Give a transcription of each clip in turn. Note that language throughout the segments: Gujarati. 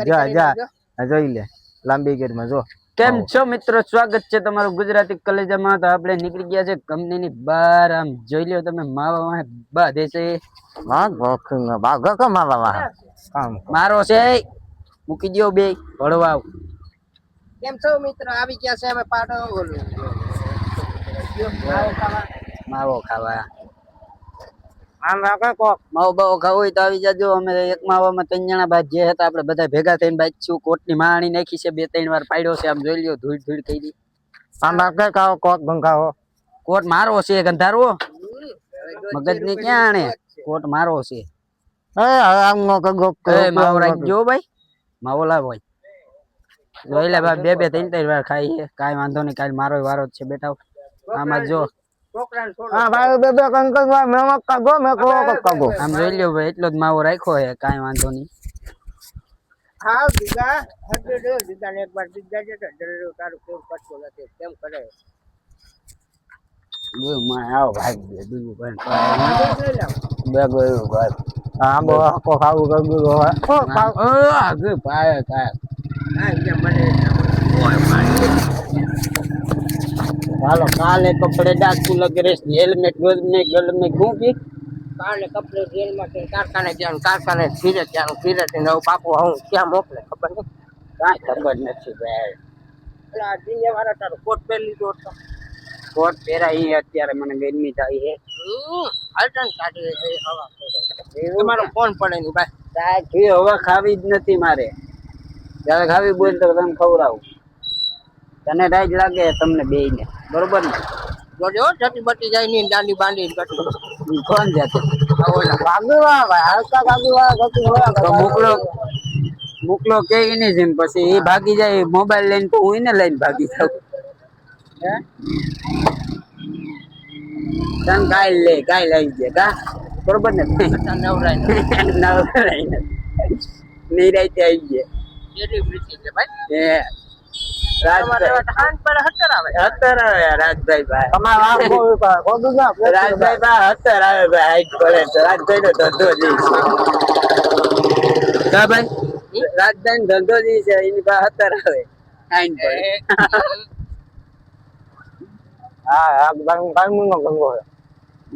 જા જા જોઈ લે લાંબી ગેરમાં જો કેમ છો મિત્રો, સ્વાગત છે તમારું ગુજરાતી કલેજામાં. તો આપણે નીકળી ગયા છે કંપનીની બહાર. આમ જોઈ લ્યો તમે, માવા બાધે છે. મારો છે, મૂકી દો બે ભળવાવ. કેમ છો મિત્રો, આવી ગયા છે અમે પાટો માવો ખાવા. માવો બાવો ખાવો હોય તો આવી જાજો. અમે એક માવામાં 3 જણા બાદ જે હતા આપણે બધા ભેગા થઈને બાજુ કોટની માણી નાખી છે. 2-3 વાર પાડ્યો છે. આમ જોઈ લ્યો, ધૂળ ધૂળ કરી. કોટ મારો છે, ગંધારવો મગજ ને ક્યાં આણે. કોટ મારો છે. માવો રાખજો ભાઈ, માવો લાવ ભાઈ. જોઈ લે ભાઈ, 2-3 વાર ખાઈ છે. કાંઈ વાંધો નહીં, કાલ મારો વારો જ છે બેટા. આમાં જો આમ જોઈ લ્યો ભાઈ, એટલો જ માવો રાખ્યો છે. કાંઈ વાંધો નહીં. હા દીદા હટડે દીદાને એકવાર દીદા જે જરૂર તારું કેમ પડતો નથી કેમ કરે માં આવો ભાઈ બીજું પણ બે ગયો ભાઈ. આંબો આખો ખાવું કરવું હોય આગળ પાય કાય. હા કે મને ચાલો કાલે કપડે ડાકું લગે રેસ હેલ્મેટ ગોદ में गल में घूंगी. કાલે કપડે જેલમાં કે કારખાને જવાનું, કારખાને ફીરે જવાનું, ફીરે ને બાપુ હું ક્યાં મોકલે ખબર નહીં. કાંઈ ખબર નથી ભાઈ. એટલે આ દિને વાળા તારો કોટ પહેરી લીધો હતો. કોટ પહેરાઈ અત્યારે મને ગરમી થાય છે. અલ્ટન કાઢી હવા તમારો ફોન પડે નહીં ભાઈ. સાચી હવા ખાવી જ નથી મારે. જયારે ખાવી બોલ તો તમે ખવડાવું. તને રાજ લાગે તમને બેયને, બરોબર ને? જોજો જતી બટી જાય ની દાંડી બાંધી કોણ જતો મોકલો કે ને જેમ પછી એ ભાગી જાય મોબાઈલ લઈને, તો હું એને લઈને ભાગી જાઉં. તને કાલ લઈ જાય કા, બરોબર ને? નવરાય નિરાયતે આવી જાય. રાજભાઈ ધંધો જી છે એની પાસે 17 આવે.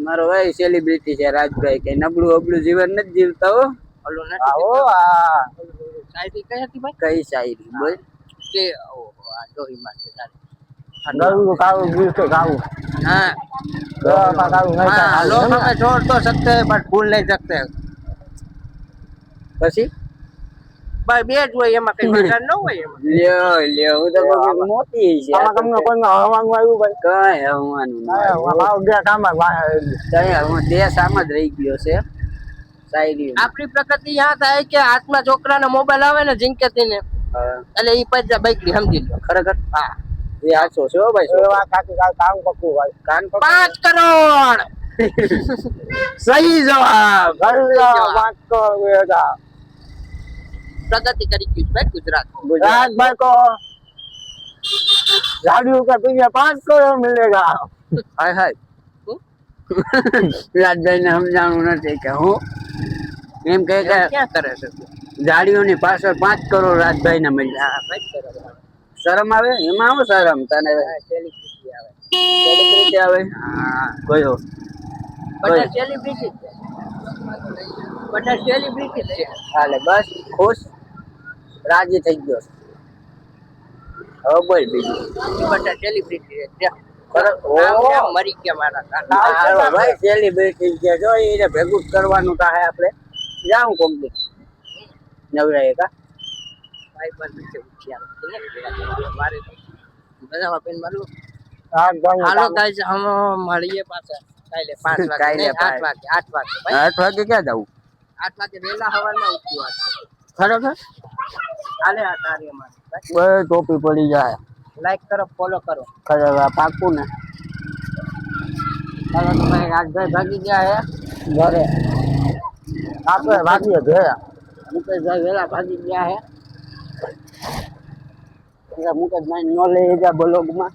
મારો ભાઈ સેલિબ્રિટી છે રાજભાઈ. કઈ નબળું અબળું જીવન નથી જીવતા હો. શાયરી કઈ હતી ભાઈ? કઈ શાયરી બોલ કે छोड़ तो सकते हैं बट भूल नहीं सकते. પછી ભાઈ બે જ હોય એમાં કઈ મજા ન હોય એમાં. લ્યો હું તો કહું મોટી છે. તમને કોઈ હવાનું આવ્યું ભાઈ? કઈ હવાનું નહીં. દેશ આમ જ રહી ગયો છે. શાયરી આપણી પ્રકૃતિ યાદ થાય કે હાથમાં છોકરાને મોબાઈલ આવે ને જિંદગી ને એટલે ઈ પૈસા બાઈકડી સમજી લો. ખરેખર હા એ હાચો છે હો ભાઈ. કામ પકવું ભાઈ, કાન 5 કરોડ સહી જવાબ. 5 કરોડ પ્રગતિ કરી ગયું ભાઈ ગુજરાત. ભાઈ को झाड़ियों का पीछे 5 करोड़ मिलेगा. हाय हाय રાજભાઈ ને સમજાણું નથી કે હું એમ કહે કે ક્યાં કરે છે ઝાડીઓની પાછળ 5 કરોડ રાજભાઈ ને મળ્યા. શરમ આવે એમાં? આવો શરમ તને? સેલિબ્રિટી આવે. હા કયો બધા સેલિબ્રિટી છે, બધા સેલિબ્રિટી છે. હાલે બસ ખુશ રાજી થઈ ગયો. હવે બોલ બીજું. બધા સેલિબ્રિટી છે. મરી ગયા મારા ભાઈ સેલિબ્રિટી છે જો એને ભેગું કરવાનું થાય. આપણે જાઉં કોક દી નવરાય કા ભાઈ બંધ છે મારે બધા પેન મારું. હાલો ગાઈસ હમ મળીએ પાછા કાલે 5 વાગે 8 વાગે 8 વાગે ક્યાં જાવું? 8 વાગે વેલા હવારમાં ઉઠવું છે. ખરેખર હાલે આ કાર્યમાં બે ટોપી પડી જાય. લાઈક કરો, ફોલો કરો. ખરેખર પાકું ને. ચાલો તો ભાઈ રાજભાઈ ભાગી ગયા હે ઘરે. આપણે ભાગીએ ઘરે. મુકેશભાઈ વેલા ભાગી ગયા હે. મુકેશભાઈ નો લઈ જા બ્લોગમાં.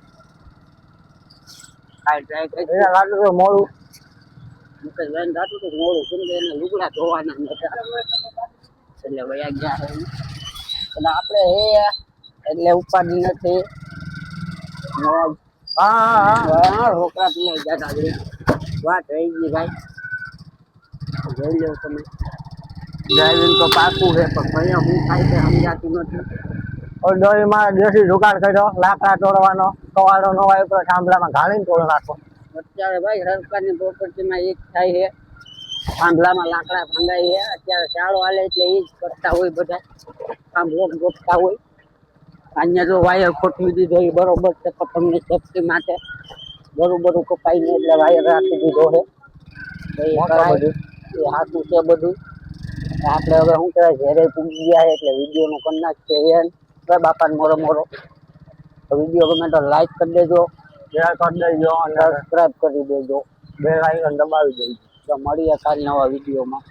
ટ્રાય કરી લાગે તો મોડું. મુકેશભાઈ ને થતું હતું મોડું, કેમ કે એને લુગડા ધોવાના નતા એટલે વયા ગયા હે. પણ આપણે હે એટલે ઉપાડી નથી. રોકડા પીને જતા વાત રહી ગઈ ભાઈ. જોઈ લો તમે ડ્રાઇવિંગ તો પાકું છે પણ અહીંયા શું થાય છે સમજાતું નથી. ડોહીમાં દેશી જુગાડ કર્યો, લાકડા તોડવાનો, કવાડો નો વાયો તો થાંભલામાં ઘાણીને તોડ નાખો. અત્યારે ભાઈ સરકારની પ્રોપર્ટીમાં એક થાય છે, થાંભલામાં લાકડા ભાંગાય છે. અત્યારે શાળો હાલે એટલે એ જ કરતા હોય બધા, થાંભલો ગોતતા હોય. અહીંયા જો વાયર ખોટવી દીધો એ બરોબર છે પતંગની સેફટી માટે. બરોબર કપાઈને એટલે વાયર રાખી દીધો છે. એ સાચું છે બધું. આપણે હવે શું કહેવાય ઘેરે પૂગી ગયા એટલે વિડીયોનું કરી નાખીએ. બાપાને મોરો મોરો વિડીયો ગમે તો લાઈક કરી દેજો, શેર કરી દેજો અને સબસ્ક્રાઈબ કરી દેજો, બેલ આઇકન દબાવી દેજો. તો મળીએ કાલ નવા વિડીયોમાં.